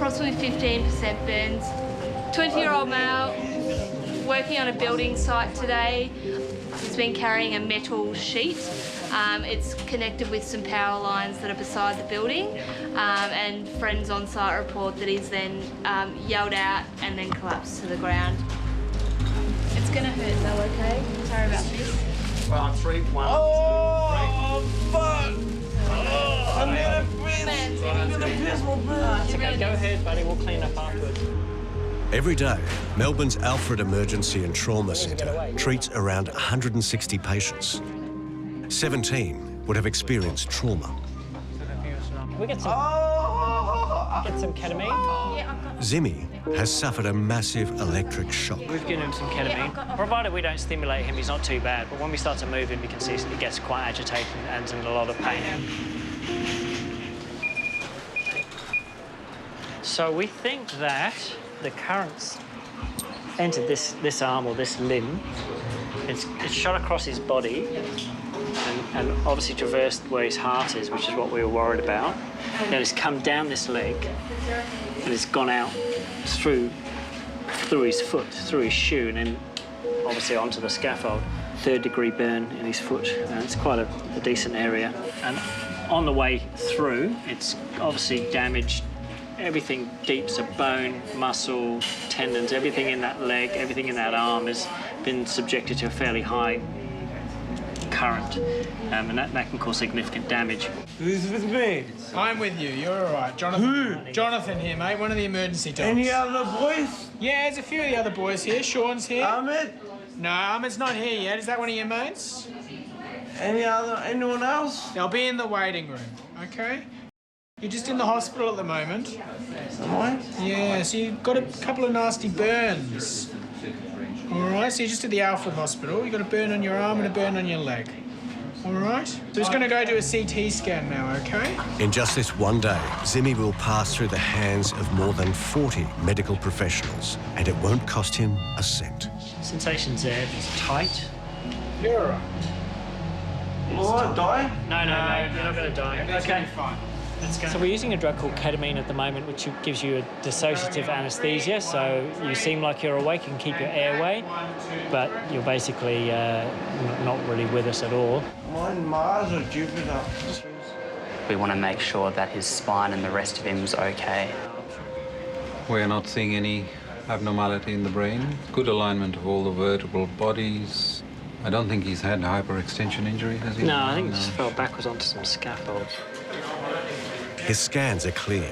approximately 15% burns. 20-year-old male working on a building site today. He's been carrying a metal sheet. It's connected with some power lines that are beside the building, and friends on site report that he's then yelled out and then collapsed to the ground. It's gonna hurt though, okay? Sorry about this. Well, on 3, 1, Oh, fuck! Oh, I'm gonna piss my pants. Okay, go ahead, buddy. We'll clean up afterwards. Every day, Melbourne's Alfred Emergency and Trauma Centre treats around 160 patients. 17 would have experienced trauma. Can we get some ketamine? Yeah, I've got... Zimmy has suffered a massive electric shock. We've given him some ketamine. Provided we don't stimulate him, he's not too bad. But when we start to move him, we can see he gets quite agitated and is in a lot of pain. So we think that the currents entered this arm or this limb. It's shot across his body and obviously traversed where his heart is, which is what we were worried about. Then it's come down this leg and it's gone out through his foot, through his shoe, and then obviously onto the scaffold. 3rd-degree burn in his foot. It's quite a decent area. And on the way through, it's obviously damaged everything deep, so bone, muscle, tendons, everything in that leg, everything in that arm has been subjected to a fairly high current, and that can cause significant damage. Who's with me? I'm with you. You're all right. Jonathan. Who? Jonathan here, mate. One of the emergency dogs. Any other boys? Yeah, there's a few of the other boys here. Sean's here. Ahmed? No, Ahmed's not here yet. Is that one of your mates? Anyone else? They'll be in the waiting room, okay? You're just in the hospital at the moment. Am I? Yeah, so you've got a couple of nasty burns. All right, so you're just at the Alfred Hospital. You've got a burn on your arm and a burn on your leg. All right? So he's going to go do a CT scan now, okay? In just this one day, Zimmy will pass through the hands of more than 40 medical professionals, and it won't cost him a cent. Sensations there, it's tight. You're all right. Will I die? No, you're not going to die. That's going to be fine. So we're using a drug called ketamine at the moment, which gives you a dissociative anaesthesia. So you seem like you're awake, you can keep your airway, but you're basically not really with us at all. Am I in Mars or Jupiter? We want to make sure that his spine and the rest of him is okay. We're not seeing any abnormality in the brain. Good alignment of all the vertebral bodies. I don't think he's had hyperextension injury, has he? No, I think he just fell backwards onto some scaffolds. His scans are clear,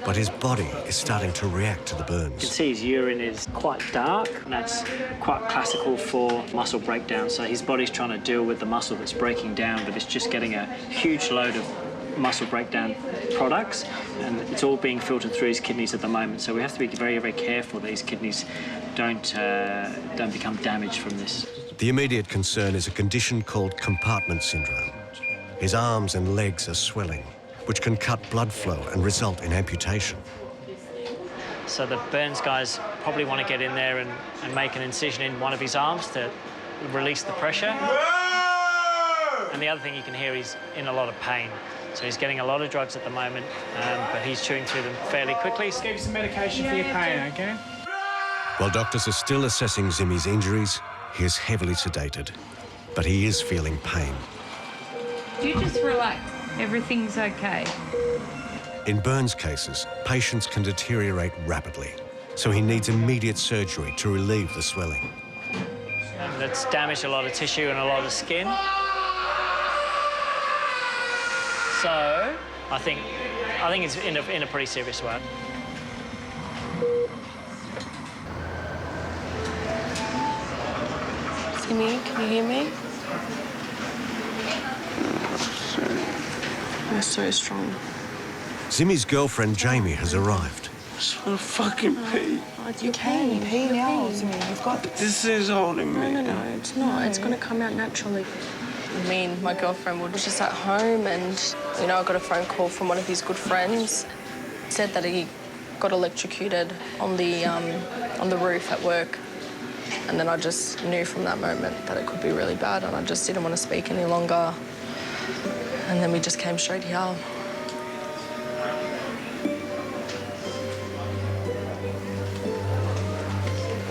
but his body is starting to react to the You can burns. see his urine is quite dark, and that's quite classical for muscle breakdown. So his body's trying to deal with the muscle that's breaking down, but it's just getting a huge load of muscle breakdown products, and it's all being filtered through his kidneys at the moment. So we have to be very, very careful that his kidneys don't become damaged from this. The immediate concern is a condition called compartment syndrome. His arms and legs are swelling, which can cut blood flow and result in amputation. So the burns guys probably want to get in there and make an incision in one of his arms to release the pressure. And the other thing you can hear, he's in a lot of pain. So he's getting a lot of drugs at the moment, but he's chewing through them fairly quickly. Let's give you some medication for your pain, okay? While doctors are still assessing Zimmy's injuries, he is heavily sedated, but he is feeling pain. You just relax. Everything's okay. In burns cases, patients can deteriorate rapidly, so he needs immediate surgery to relieve the swelling. And that's damaged a lot of tissue and a lot of skin. So I think it's in a pretty serious way. Zimmy, can you hear me? You're so strong. Zimmy's girlfriend, Jamie, has arrived. I just want to fucking pee. You can pee now, Zimmy. You've got... This is holding me. No, it's not. It's going to come out naturally. Me and my girlfriend were just at home and, you know, I got a phone call from one of his good friends. He said that he got electrocuted on the roof at work. And then I just knew from that moment that it could be really bad and I just didn't want to speak any longer. And then we just came straight here.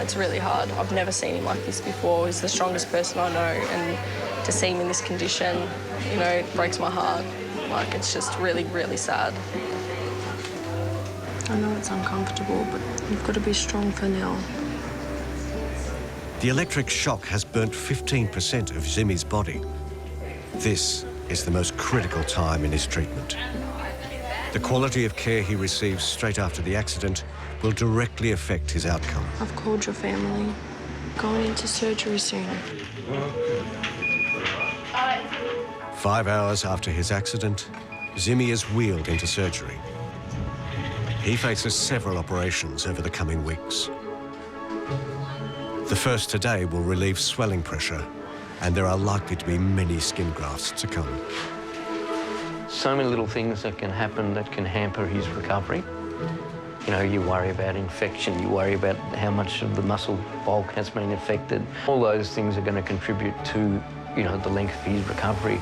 It's really hard. I've never seen him like this before. He's the strongest person I know, and to see him in this condition, you know, it breaks my heart. Like, it's just really, really sad. I know it's uncomfortable, but you've got to be strong for now. The electric shock has burnt 15% of Zimmy's body. This is the most critical time in his treatment. The quality of care he receives straight after the accident will directly affect his outcome. I've called your family. Going into surgery soon. 5 hours after his accident, Zimmy is wheeled into surgery. He faces several operations over the coming weeks. The first today will relieve swelling pressure, and there are likely to be many skin grafts to come. So many little things that can happen that can hamper his recovery. You know, you worry about infection, you worry about how much of the muscle bulk has been affected. All those things are going to contribute to, you know, the length of his recovery.